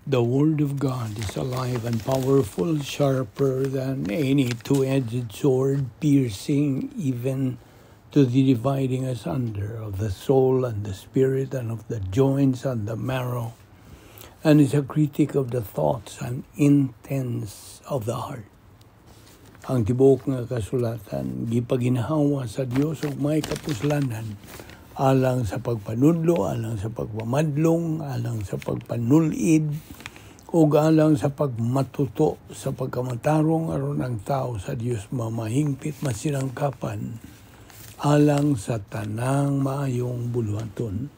The Word of God is alive and powerful, sharper than any two-edged sword, piercing even to the dividing asunder of the soul and the spirit and of the joints and the marrow, and is a critic of the thoughts and intents of the heart. Ang tibok nga kasulatan, gipaginhawa sa Dios ug may kapuslanan, alang sa pagpanudlo, alang sa pagpamadlong, alang sa pagpanulid, ug alang sa pagmatuto sa pagkamatarong aron ang tao sa Dios mamahingpit masinangkapan, alang sa tanang maayong buluhaton.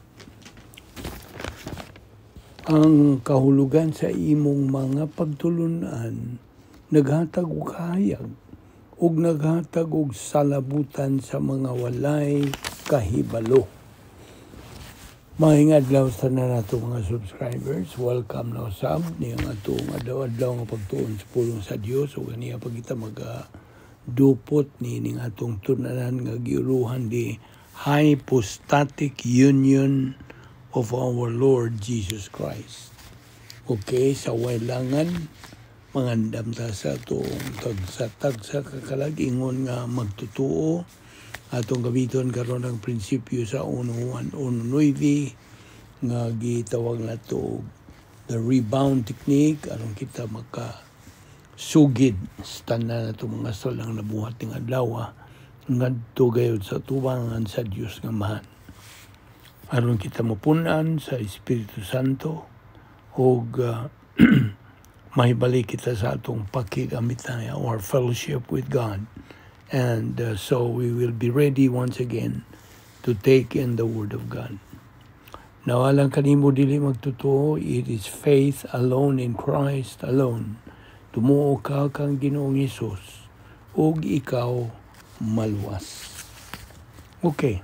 Ang kahulugan sa imong mga pagtulunan naghatag og kahayag ug naghatag og salabutan sa mga walay kahibalo. Maayong adlaw sa nato mga subscribers. Welcome na usab niyang atong adlaw-adlaw nga pagtuon sa pulong sa Dios ug aniya pa kita dupot ni ning atong tunanan nga giuluhan di hypostatic union of our Lord Jesus Christ. Okay, sa wailangan mangandam ta sa atong tagsa kakalagingon nga magtutuo atong gamiton karon ang prinsipyo sa 1:9 nga gitawag nato the rebound technique aron kita sugid sa tanan nato mga salang nabuhat ning adlaw ngadto gayud sa tubangan sa Dios nga Amahan. Aron kita mapunan sa Espiritu Santo ug mahibalik kita sa atong pakigamit or fellowship with God. And so we will be ready once again to take in the Word of God. Nawalang kanimo dili magtutuo, it is faith alone in Christ alone. Tumuo ka kang Ginoong Hesus, ug ikaw maluwas. Okay.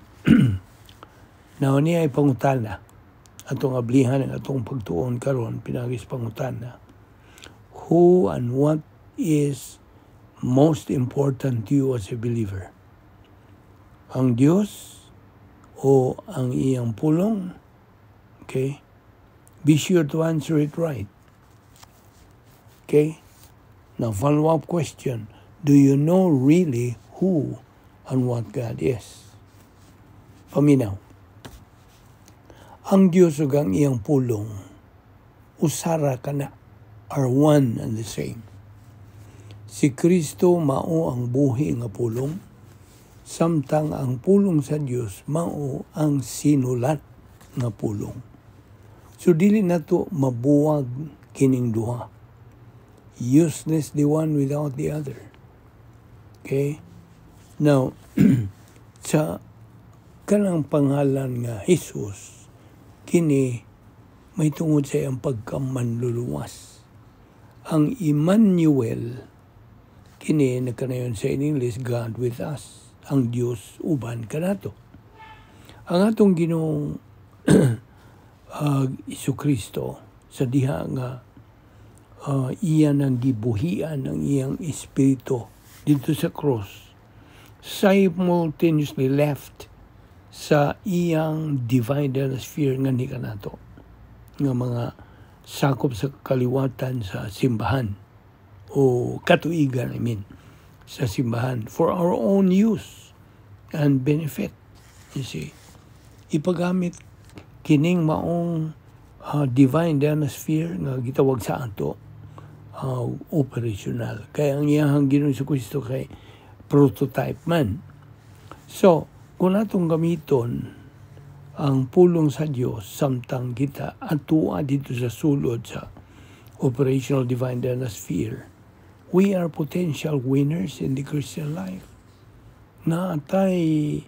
Now niya ay pangutana. Atong ablihan ang atong pagtuon karon pinagis pangutana. Who and what is most important to you as a believer? Ang Diyos o ang iyang pulong? Okay? Be sure to answer it right. Okay? Now, follow-up question. Do you know really who and what God is? Paminaw. Ang Diyos ug ang iyang pulong, usara ka na, are one and the same. Si Kristo mao ang buhi nga pulong, samtang ang pulong sa Dios mao ang sinulat nga pulong. So dili nato mabuwag kining duha. Useless the one without the other. Okay? Now, sa kanang pangalan nga Jesus, kini may tungod sa iyang pagkamanluluwas. Ang Emmanuel, kini nakanayon sa English, God with us. Ang Diyos uban kanato. Ang atong Ginoong Jesucristo sa diha nga iyan ang gibuhian ng iyang espiritu dito sa cross, simultaneously left sa iyang divine sphere nga ni kanato nga mga sakop sa kaliwatan sa simbahan o katuigan, sa simbahan for our own use and benefit. You see, ipagamit kining maong divine sphere nga gitawag sa ato operational. Kaya ang iyang Ginoong Jesucristo kay prototype man. So, kung natong gamiton ang pulong sa Dios samtang kita atua dito sa sulod sa operational divine sphere, we are potential winners in the Christian life. Naatay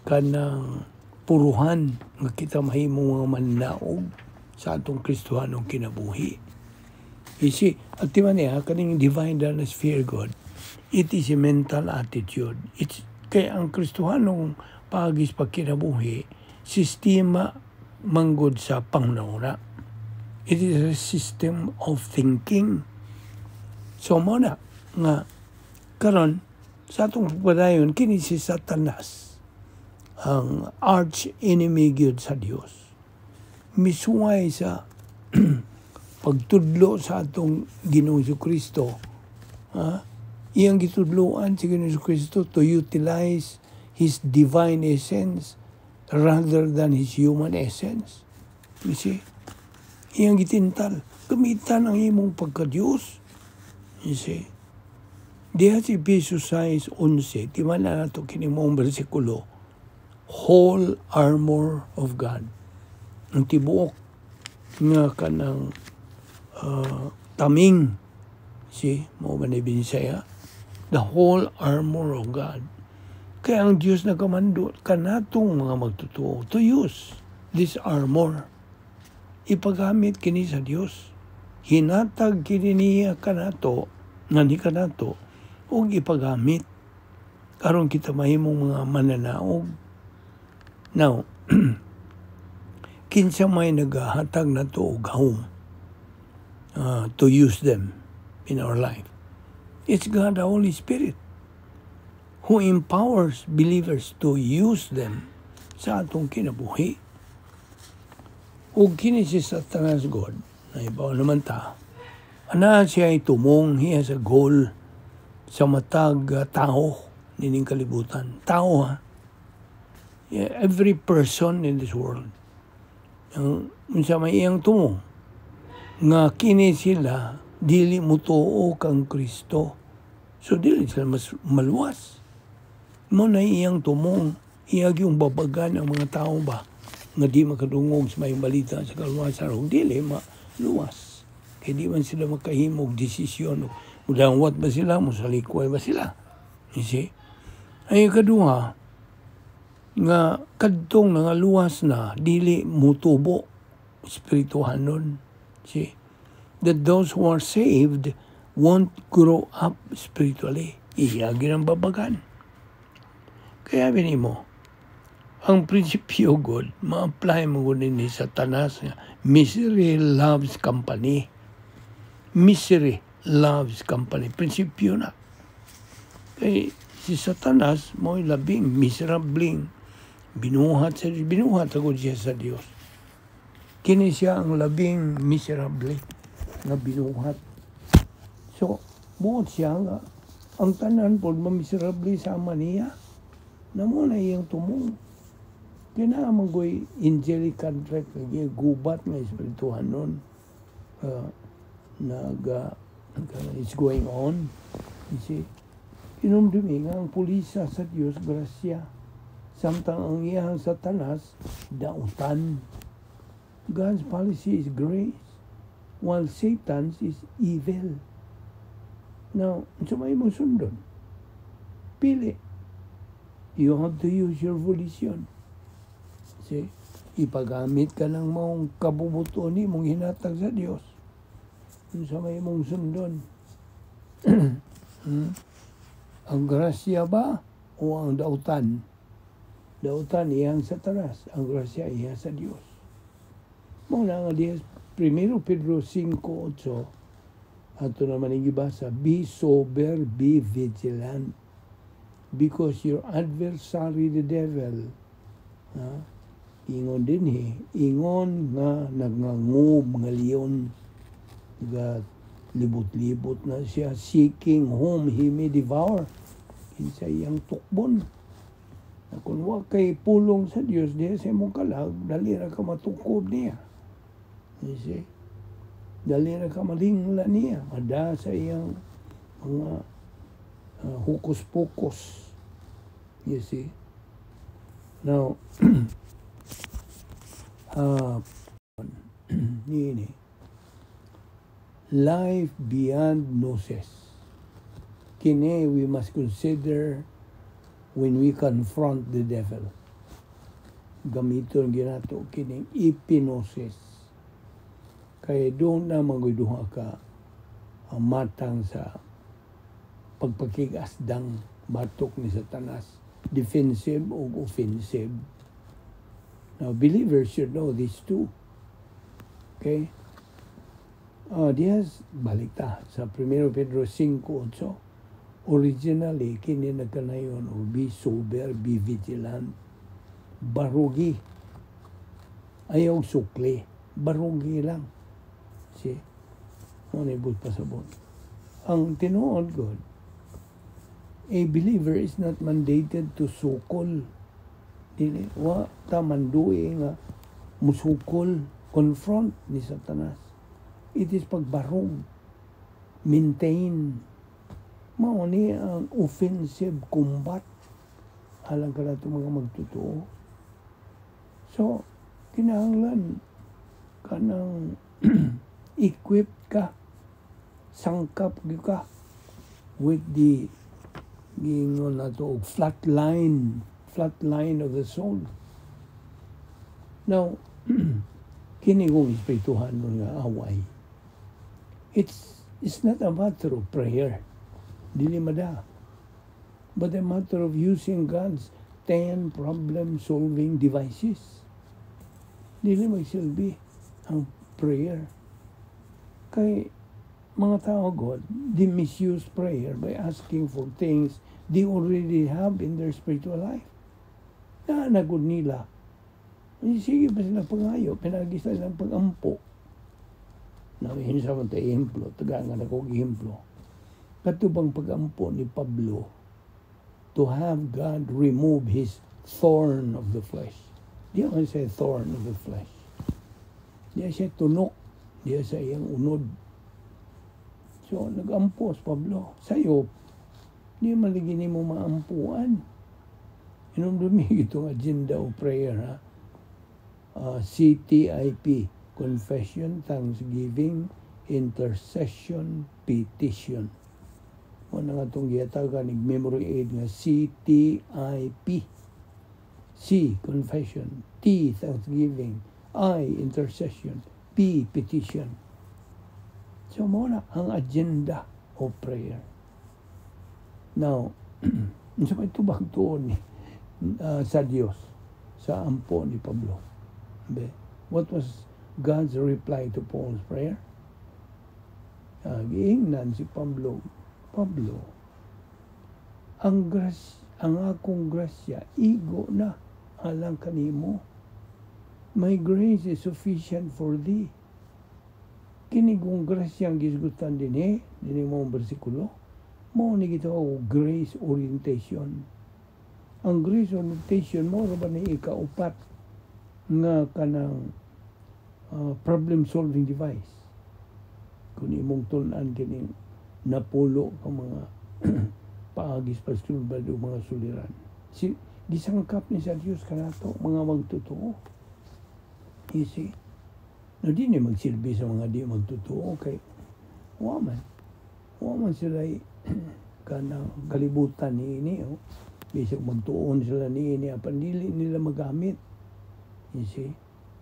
kanang puruhan nga kita mahimong mga mannaog sa atong Kristohanong kinabuhi. Isi, at di man niya, kaning divine sphere God, it is a mental attitude. It's kaya ang Kristohanong pagis pagkinabuhi, sistema manggod sa pangunahuna. It is a system of thinking. So muna nga karon sa atong pagpadayon kini si Satanas, ang arch enemy gyud sa Dios. Misuway sa pagtudlo sa atong Ginoong Kristo, iyang gitudloan si Ginoong Kristo to utilize His divine essence rather than His human essence. You see? Iyang gitintal. Gamitan ang imong pagka-Diyos. You see? Diha si Efesios 6:11, timana na ito kinimong bersikulo, whole armor of God. Ang tibuok nga kanang taming, see, mo ba na Binisaya? The whole armor of God. Kaya ang Diyos nagamando kanatong mga magtutuo to use this armor. Ipagamit kini sa Diyos. Hinatag kini niya kanato, nga ni kanato, o ipagamit. Karon kita mahimong mga mananaog. Now, kinsa may nagahatag na to og home to use them in our life. It's God, the Holy Spirit, who empowers believers to use them sa atong kinabuhi. Ug kini si Satanas God, na ibaw naman ta, ana siya itumong, he has a goal sa matag tao, nining kalibutan. Tao, ha? Yeah, every person in this world. Unsa may iyang tumong, nga kini sila dili mutuo kang Kristo. So dili sila mas maluwas. Mo na iyang tumong, iyag yung babagan ang mga tao ba nga di makadungog sa may balita sa kaluwasan o dili maluwas. Kaya di man sila makahimog desisyon. Mudangwat ba sila? Musalikway ba sila? You see? Ay kaduha, nga kadtong nga luwas na dili mutubo espirituhan nun. See? That those who are saved won't grow up spiritually. Iyagin ang babagan. Kaya mo, ang prinsipyo God, ma-apply mo din ni Satanas nga, misery loves company. Misery loves company. Prinsipyo na. Kaya si Satanas, mo'y labing, miserabling, binuhat ako siya sa Diyos. Kini siya ang labing miserable na binuhat. So, buot siya nga, ang tanan po, mamiserable sa ama niya, na muna iyang tumong. Kinaamang ko'y angelic contract, gubat nga espirituhan nun. It's going on. You see? Kinumdumi nga ang pulisa sa Diyos, grasya. Samtang ang iyang Satanas, dautan. God's policy is grace, while Satan's is evil. Now, sa may mong sundon, pili. You have to use your volition. See? Ipagamit ka ng mong kabubuto ni mong hinatag sa Diyos. Sa may mong sundon. Ang grasya ba o ang dautan? Dautan iyang Satanas, ang grasya iya sa Diyos. Muna nga diya, 1 Pedro 5:8, ato naman ang ibasa, be sober, be vigilant, because your adversary, the devil, ingon din ingon nga nagngangob nga leon, libot-libot na siya, seeking whom he may devour. Kinsa iyang tukbon. Na kung wa kay pulong sa Dios diya sa imong kalag, dali ra ka matukob niya. You see? Dali ra ka malingla niya. Mada sa iyang mga hukus-pukus. You see? Now, ini life beyond gnosis. Kini we must consider when we confront the devil. Gamiton ginato kining epinosis. Kaya doon na magduha ka ang matang sa pagpakigasdang batok ni Satanas, defensive o offensive. Now, believers should know these two. Okay? Diyas, balik ta sa 1 Pedro 5:8. Originally, kini nagkanayon o be sober, be vigilant. Barugi. Ayaw sukli. Barugi lang. See? Manibot pasabot. Ang tinuod God, a believer is not mandated to sukol. Dili, wa ta mandue nga musukol, confront ni Satanas. It is pagbarong, maintain. Mao ni ang offensive combat alang ka na mga magtotoo. So, kinahanglan ka ng equipped ka, sangkap ka with the gingon na to flat line of the soul. Now, kini kong espirituhan nga away. It's not a matter of prayer, dili mada, but a matter of using God's 10 problem-solving devices. Dili magsilbi ang prayer. Kay mga tao, God, they misuse prayer by asking for things they already have in their spiritual life. Naanagod nila. Sige pa sila pangayo, pinagi sila ng pag-ampo. Namin sa mga ehemplo, tagangan ako ehemplo. Katubang pag-ampo ni Pablo to have God remove his thorn of the flesh. Di ako say thorn of the flesh. Di siya tunok. Di sa iyang unod. So, nag-ampos, Pablo. Sa'yo, di maligini mo maampuan. Inumdumi itong agenda of prayer, ha? CTIP, Confession, Thanksgiving, Intercession, Petition. Ano nga itong giyatagan, memory aid nga CTIP. C, Confession. T, Thanksgiving. I, Intercession. P, Petition. So, muna ang agenda of prayer. Now, sa may tubag doon sa Diyos, sa ampo ni Pablo. What was God's reply to Paul's prayer? Giingnan si Pablo, ang akong grasya, igo na alang kanimo. My grace is sufficient for thee. Kini kong grasyang gisgutan din mo ang bersikulo. Mo ni kita grace orientation. Ang grace orientation mo ba ni ikaupat nga kanang problem solving device. Kung imong tunan kini napulo ka mga paagis pasulbad o mga suliran. Gisangkap ni sa Diyos kanato mga magtotoo. You see? Na di ni magsilbi sa mga di magtotoo kay waman sila kanang kalibutan ni ini. Bisag magtuon sila ni ini apan dili nila magamit. You see?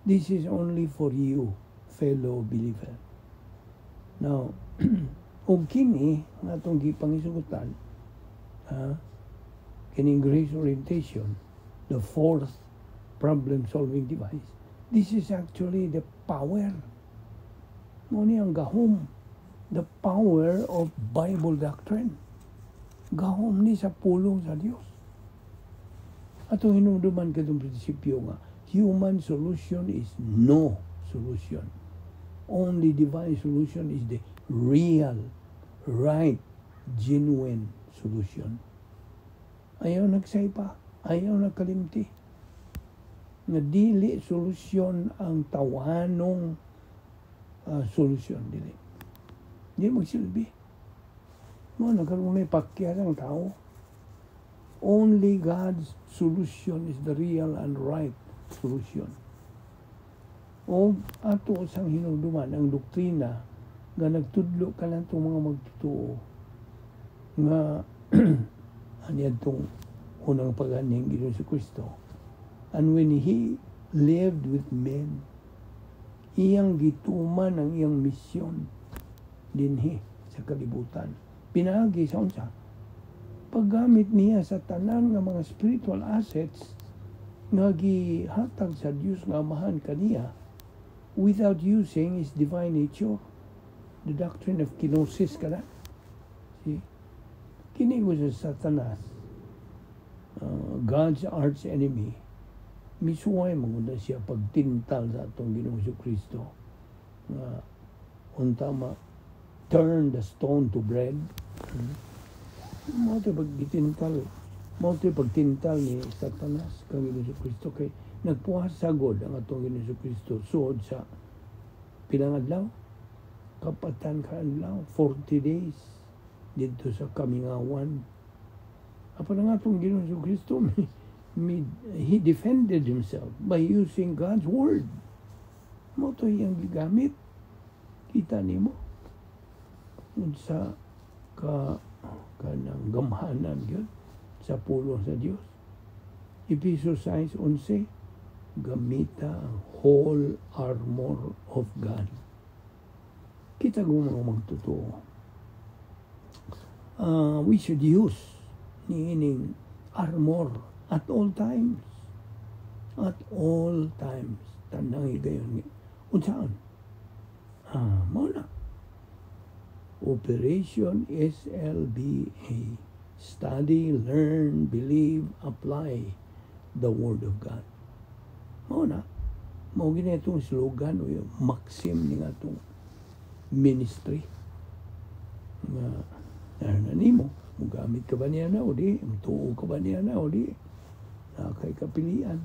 This is only for you, fellow believer. Now, og kini nga itong gipangisugutan, kining grace orientation, the fourth problem-solving device, this is actually the power. Muna ang gahom, the power of Bible doctrine. Gahom ni sa pulong sa Diyos. Atong hinumduman ka itong prinsipyo nga, human solution is no solution. Only divine solution is the real, right, genuine solution. Ayaw nagsaypa, ayaw nagkalimti. Nga dili solusyon ang tawanong solusyon dili. Di magsilbi. Nagkaroon may pakyas ang tao. Only God's solution is the real and right solution. O ato sang hinungduman ang doktrina nga nagtudlo ka lang itong mga magtotoo nga anyan itong unang paghaning Ginoong si Kristo. And when He lived with men, iyang gituman ang iyang misyon dinhi sa kalibutan. Pinagi sa unsa paggamit niya sa tanan nga mga spiritual assets nga gihatag sa Dios nga amahan kaniya without using His divine nature. The doctrine of kenosis ka na. See? Kini ko sa Satanas, God's arch enemy, misuway mangunda siya pagtintal sa atong Ginoong Kristo nga untama turn the stone to bread. Mo ito pagtintal. Mo ito pagtintal ni Satanas kang Ginoong Kristo kay nagpuhas sagod ang atong Ginoong Kristo suod sa pinangadlaw. Kapatan kaadlaw 40 days dito sa kamingawan. Apa na nga itong Ginoong Kristo, he defended himself by using God's word. Mo ito yung gigamit. Kita ni mo. Sa kanang gamhanan yun sa pulo sa Diyos. Efesos 6:11, gamita ang whole armor of God. Kita kung mga magtotoo. We should use niining armor at all times. At all times. Tanang gayon. Unsaan? Muna. Operation SLBA. Study, learn, believe, apply the Word of God. Muna. Mao gina itong slogan o yung maxim ni nga itong ministry. Nanimo, mugamit ka ba niya na o di? Tuo ka ba niya na o di? Nakay kapilian.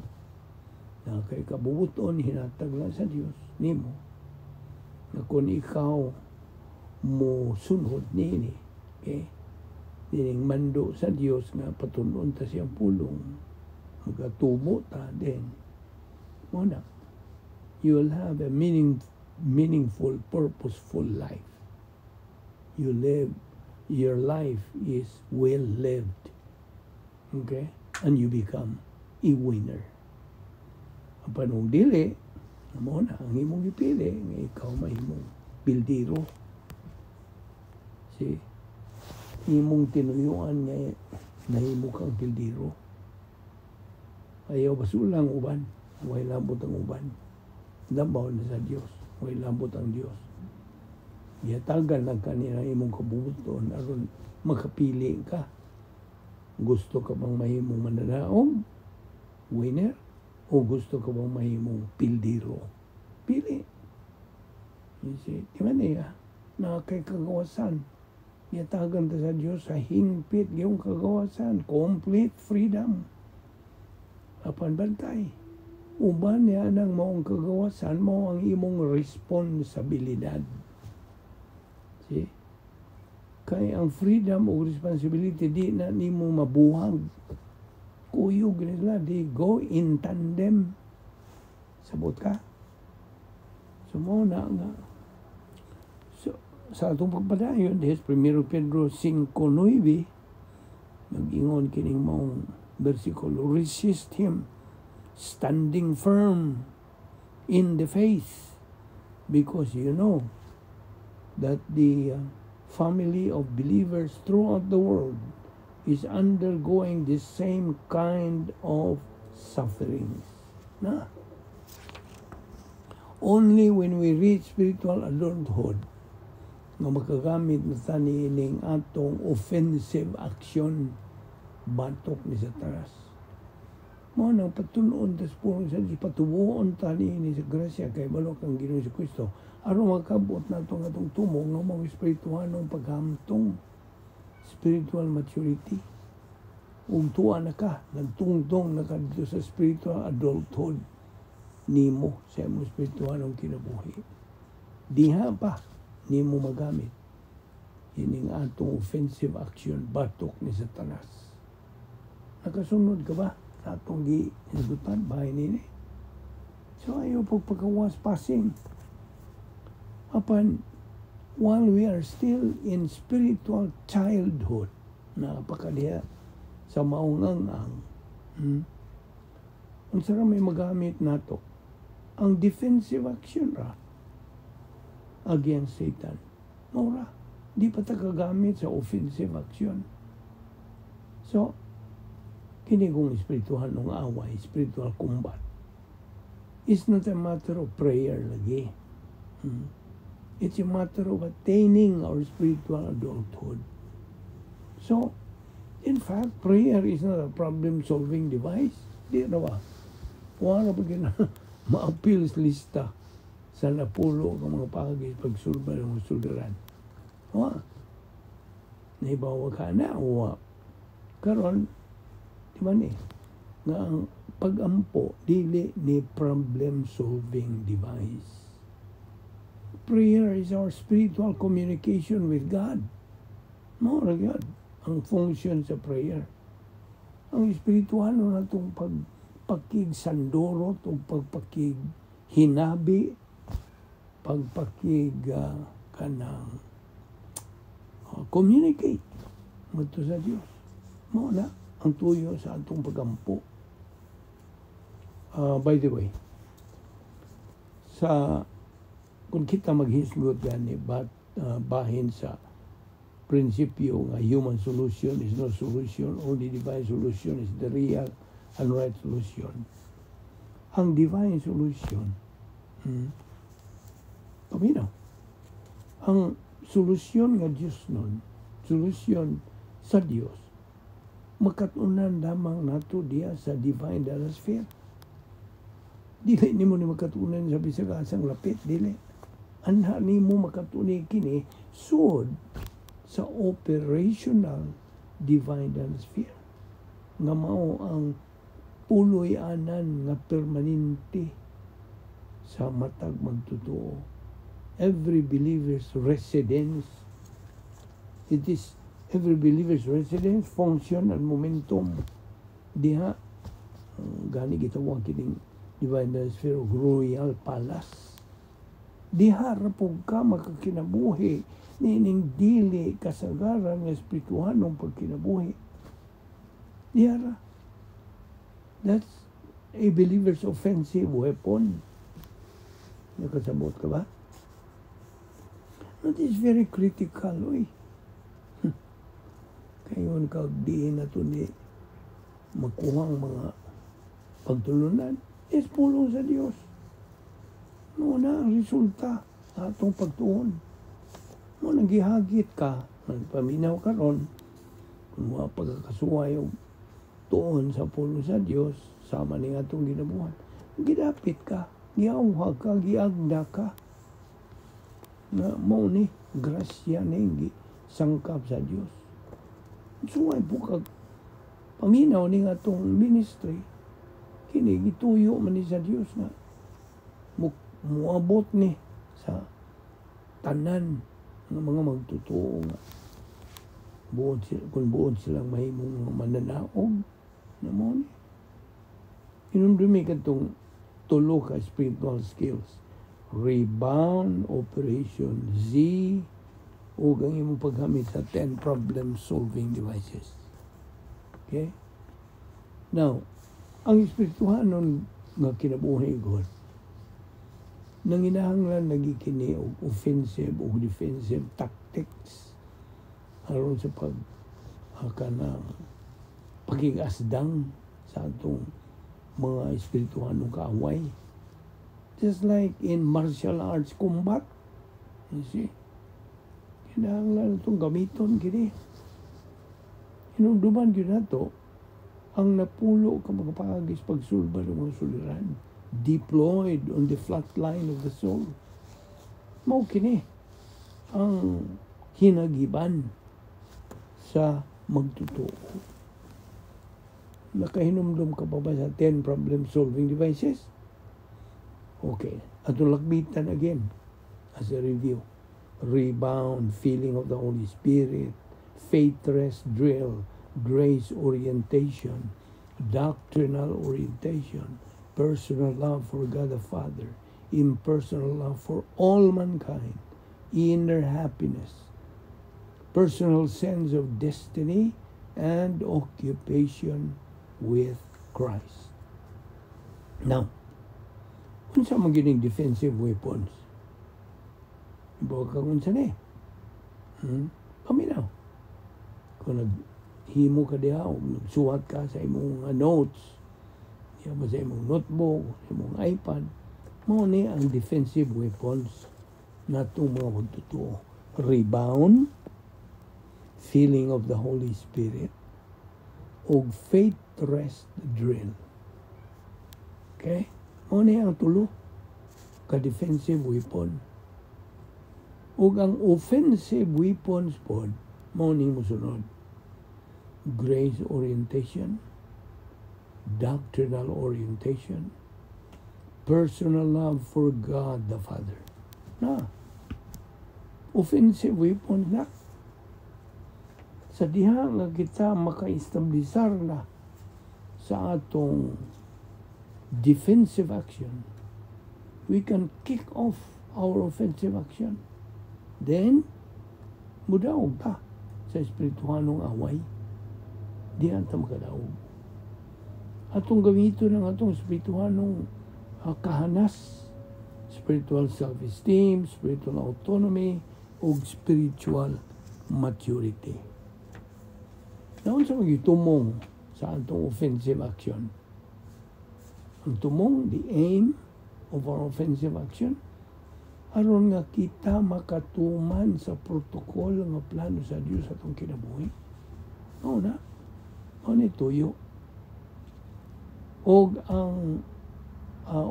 Nakay kabubuton, hinatag lang sa Diyos. Nimo. Na kung ikaw mo sunod nini, okay? Dining mando sa Diyos nga patunon ta siyang pulong. Magatubo ta din. Muna, you will have a meaningful, purposeful life. Your life is well lived. Okay? And you become a winner. Ang panong dili, mo na, ang imong ipili, nga ikaw mahimong bildiro. See? Imong tinuyuan nga nahimo kang bildiro. Ayaw basulang uban, way lambot ang uban. Dabaw na sa Diyos, way lambot ang Diyos. Yatagan lang kanina imong kabubuton aron makapili ka. Gusto ka bang mahimong mananaog? Winner? O gusto ka bang mahimong pildiro? Pili. You see, di ba niya? Na kay kagawasan. Yatagan ta sa Diyos sa hingpit yung kagawasan. Complete freedom. Apan bantay. Uban niya ng maong kagawasan mo ang imong responsibilidad. See? Kaya ang freedom o responsibility di na nimo mabuhag. Kuyog nila, di go in tandem. Sabot ka? So mo na nga. So, sa atong pagpadayon, des 1 Pedro 5:9, nag-ingon kining maong versikulo, resist him, standing firm in the faith, because you know that the family of believers throughout the world is undergoing the same kind of sufferings. Na? Only when we reach spiritual adulthood nga makagamit na tani ning atong offensive action batok ni Satanas. Mo nang patunon tas purong sa patubuon tani ni sa grasya kay balok ang Ginoong si Kristo aron makabot nato nga atong tumo nga mga espirituhanong paghamtong spiritual maturity. Ug tuwa na ka, nagtungtong na ka dito sa spiritual adulthood nimo sa imong espirituhanong kinabuhi. Diha pa nimo magamit ining atong offensive action batok ni Satanas. Nakasunod ka ba sa atong gihingutan bahay nini? So ayaw pagpagawas passing. Apan while we are still in spiritual childhood, napakadiha sa maungang-ang, ang sarang may magamit nato ang defensive action ra against Satan. Maura, di pa ta kagamit sa offensive action. So, kini kong espirituhan ng away, spiritual combat, is not a matter of prayer lagi. It's a matter of attaining our spiritual adulthood. So, in fact, prayer is not a problem-solving device. Di na ba? Wala pa gina ma-appeals lista sa napulo ng mga pagis pagsulba ng suliran. Wa. Naibawa ka na. Wa. Karon, di ba ni? Nga ang pag-ampo, dili ni problem-solving device. Prayer is our spiritual communication with God. Mo ra gyud ang function sa prayer. Ang espiritual na itong pagpakig sandorot o pagpakig hinabi, pagpakig kanang communicate ngadto sa Dios. Mao na ang tuyo sa atong pagampo. By the way, kung kita maghisgot gani bahin sa prinsipyo nga human solution is no solution, only divine solution is the real and right solution. Ang divine solution, paminaw, ang solusyon nga Diyos nun, solusyon sa Diyos, makatunan lamang nato diya sa divine sphere. Dili nimo ni makatunan sa bisag asang lapit, dili. Anha nimo makatunan kini sud sa operational divine sphere nga mao ang puloy-anan nga permanente sa matag magtotoo. Every believer's residence, it is every believer's residence, function and momentum diha gani gitawag kining divine sphere of royal palace. Diha ra pug ka makakinabuhi nining dili kasagaran ng espirituhanong pagkinabuhi. Diara. That's a believer's offensive weapon. Nakasabot ka ba? That is very critical, oy. Kayon kagdiin na ito ni makuhang mga pagtulunan. Is pulong sa Diyos. Noon na ang resulta sa atong pagtuon. Mo nagihagit ka, nagpaminaw ka ron, kung mga pagkakasuway o tuon sa pulo sa Diyos, sama ni atong ginabuhan. Gidapit ka, giawhag ka, giagda ka. Na mo ni, grasya ni, sangkap sa Diyos. Suway po kag paminaw ni atong ministry, kini gituyo man ni sa Diyos nga muabot ni sa tanan ng mga magtotoo nga kung buod silang mahimong mananaog na mo ni inumdumi katong tulo ka spiritual skills: rebound, operation Z, o ang imong paghamit sa 10 problem solving devices. Okay? Now, ang espirituhanon nga kinabuhi God, nanginahanglan nagikini og offensive o defensive tactics aron sa pagigasdang sa atong mga espirituhanong kaaway. Just like in martial arts combat, you see, kinahanglan itong gamiton kini. Hinumduman yun na to, ang napulo ka magpagis pagsulba ng mga suliran, deployed on the flat line of the soul. Mao kini ang hinagiban sa magtotoo. Nakahinumdum ka pa ba sa 10 problem solving devices? Okay, atong lakbitan again as a review. Rebound, feeling of the Holy Spirit, faith rest drill, grace orientation, doctrinal orientation, personal love for God the Father, impersonal love for all mankind, inner happiness, personal sense of destiny, and occupation with Christ. Now, unsa man gining defensive weapons? Ibaw ka unsa ni? Paminaw. Kung naghimo ka diha o nagsuwat ka sa imong notes, sa imong notebook, sa imong iPad, mao ni ang defensive weapons natong mga magtotoo. Rebound, feeling of the Holy Spirit, o faith rest drill. Okay? Mao ni ang tulo ka defensive weapon. ug ang offensive weapons pod mao ning mosunod: grace orientation, doctrinal orientation, personal love for God the Father. Na offensive weapons na sa diha nga kita maka-establisar na sa atong defensive action, we can kick off our offensive action. Then, mudaog ta sa espirituhanong away. Diyan ta makadaog. Atong gamiton ng atong espirituhanong kahanas, spiritual self-esteem, spiritual autonomy, o spiritual maturity. Naon sa magitumong sa atong offensive action? Ang tumong, the aim of our offensive action, aron nga kita makatuman sa protokol nga plano sa Dios atong kinabuhi. Mao na. Mao ni tuyo. Og ang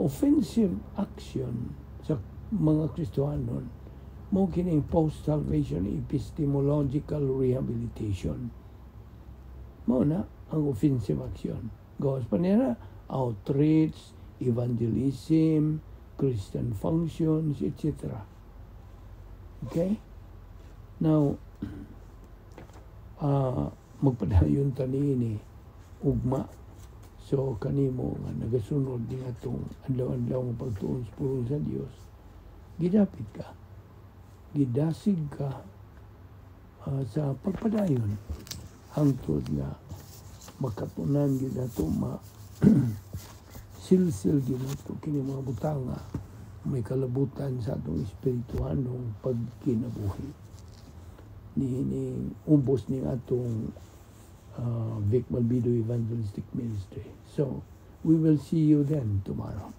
offensive action sa mga Kristiyanon mao kini post-salvation epistemological rehabilitation. Mao na ang offensive action. Gawas pa nila outreach, evangelism, Christian functions, etc. Okay? Now, magpadayon tani ni ugma. So kanimo nga nagasunod ni atong adlaw-adlaw nga pagtuon sa Dios, gidapit ka, gidasig ka sa pagpadayon hangtod nga makatunan gyud ato silsil gyud ato kini mga butang nga may kalabutan sa atong espirituhanong pagkinabuhi. Ni ubos ni atong Vic Malbido Evangelistic Ministry. So, we will see you then tomorrow.